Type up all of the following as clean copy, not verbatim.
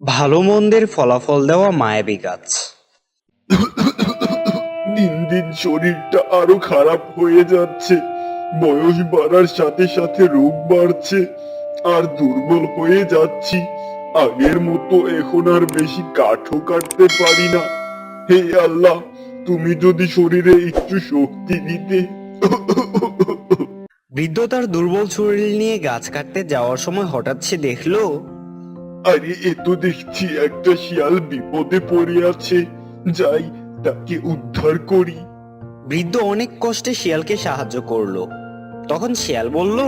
ভালো মন্দের ফলাফল দেওয়া মায়াবী গাছ। দিন দিন শরীরটা আরো খারাপ হয়ে যাচ্ছে। বয়স বাড়ার সাথে সাথে রোগ বাড়ছে, আর দুর্বল হয়ে যাচ্ছি। আগের মতো এখন আর বেশি কাঠও কাটতে পারি না। হে আল্লাহ, তুমি যদি শরীরে একটু শক্তি দিতে। বৃদ্ধ তার দুর্বল শরীর নিয়ে গাছ কাটতে যাওয়ার সময় হঠাৎ সে দেখলো আরে এ তো দেখছি একটা শিয়াল বিপদে পড়ে আছে। যাই, তাকে উদ্ধার করি। বৃদ্ধ অনেক কষ্টে শিয়ালকে সাহায্য করলো। তখন শিয়াল বলল,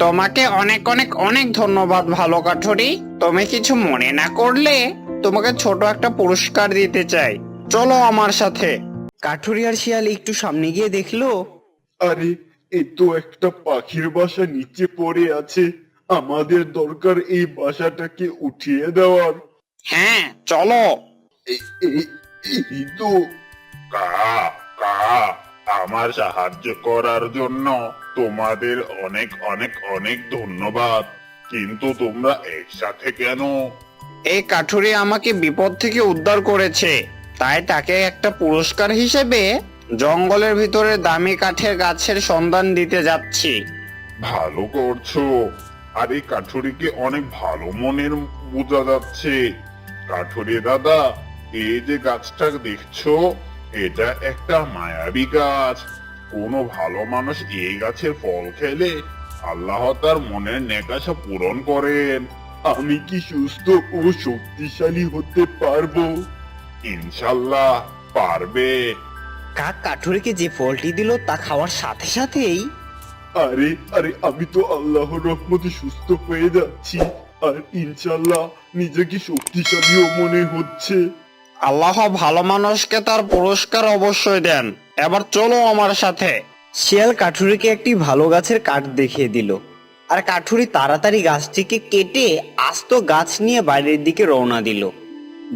তোমাকে অনেক অনেক অনেক ধন্যবাদ ভালো কাঠুরি। তুমি কিছু মনে না করলে তোমাকে ছোট একটা পুরস্কার দিতে চাই, চলো আমার সাথে। কাঠুরি আর শিয়াল একটু সামনে গিয়ে দেখলো আরে এ তো একটা পাখির বাসা নিচে পড়ে আছে। আমাদের দরকার এই বাসাটাকে উঠিয়ে দেওয়ার। হ্যাঁ চলো। এই তো। কা কা আমার সাহায্য করার জন্য তোমাদের অনেক অনেক অনেক ধন্যবাদ। কিন্তু তোমরা একসাথে কেন? এই কাঠুরি আমাকে বিপদ থেকে উদ্ধার করেছে, তাই তাকে একটা পুরস্কার হিসেবে জঙ্গলের ভিতরে দামি কাঠের গাছের সন্ধান দিতে যাচ্ছি। ভালো করছো। আর এই কাঠুরিকে অনেক ভালো মনের বোঝা যাচ্ছে। কাঠুরি দাদা, এই যে গাছটা দেখছো, এটা একটা মায়াবী গাছ। কোনো ভালো মানুষ এই গাছের ফল খেলে আল্লাহ তার মনের নেকাশা পূরণ করেন। আমি কি সুস্থ ও শক্তিশালী হতে পারবো? ইনশাল্লাহ পারবে। কাক কাঠুরিকে যে ফলটি দিল তা খাওয়ার সাথে সাথেই আরে আরে আমি তো আল্লাহর রহমতে সুস্থ হয়ে যাচ্ছি, আর ইনশাল্লাহ নিজেকে শক্তিশালীও মনে হচ্ছে। আল্লাহ ভালো মানুষকে তার পুরস্কার অবশ্যই দেন। এবার চলো আমার সাথে। শিয়াল কাঠুরিকে একটি ভালো গাছের কাঠ দেখিয়ে দিল, আর কাঠুরি তাড়াতাড়ি গাছটিকে কেটে আস্ত গাছ নিয়ে বাড়ির দিকে রওনা দিল।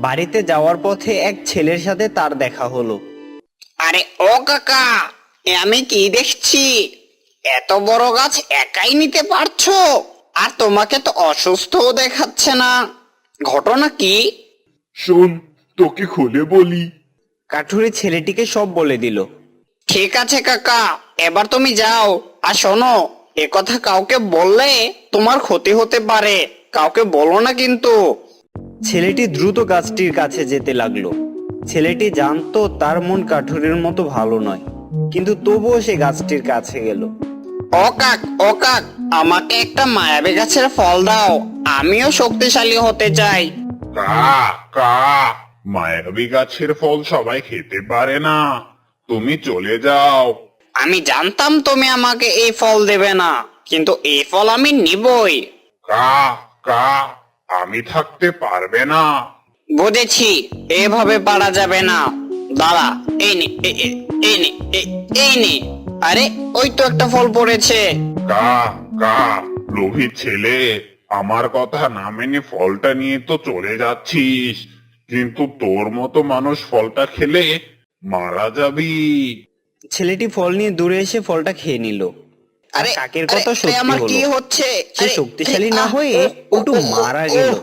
বাড়িতে যাওয়ার পথে এক ছেলের সাথে তার দেখা হলো। আরে ও কাকা, এ আমি কি দেখছি? এত বড় গাছ একাই নিতে পারছো? আর তোমাকে তো অসুস্থও দেখাচ্ছে না, ঘটনা কি? শোন, তোকে খুলে বলি। কাঠুরি ছেলেটিকে সব বলে দিল। ঠিক আছে কাকা, এবার তুমি যাও। আর শোনো, এ কথা কাউকে বললে তোমার ক্ষতি হতে পারে, কাউকে বলো না কিন্তু। ছেলেটি দ্রুত গাছটির কাছে যেতে লাগলো। ছেলেটি জানতো তার মন কাঠুরির মতো ভালো নয়, কিন্তু তবুও সে গাছটির কাছে গেল। ও কাক, আমাকে একটা মায়াবী গাছের ফল দাও, আমিও শক্তিশালী হতে চাই। কা কা মায়াবী গাছের ফল সবাই খেতে পারে না। তুমি চলে যাও। আমি জানতাম তুমি আমাকে এই ফল দেবে না, কিন্তু এই ফল আমি নিবই। কা কা আমি থাকতে পারবে না। বুঝেছি, এভাবে পারা যাবে না। দাঁড়া, এই নে, এই নে, এই নে। আরে ওই তো একটা ফল পড়েছে। কা কা লোভী ছেলে, আমার কথা না মেনে ফলটা নিয়ে তো চলে যাচ্ছিস, কিন্তু তোর মতো মানুষ ফলটা খেলে মারা যাবি। ছেলেটি ফল নিয়ে দূরে এসে ফলটা খেয়ে নিল। আর আরে কাকের আরে, কথা আরে, সত্যি আমার কি হলো। হচ্ছে? সে আরে, শক্তিশালী না আহ, হয়ে ও, ও, একটু ও, মারা ও, গেল। ও।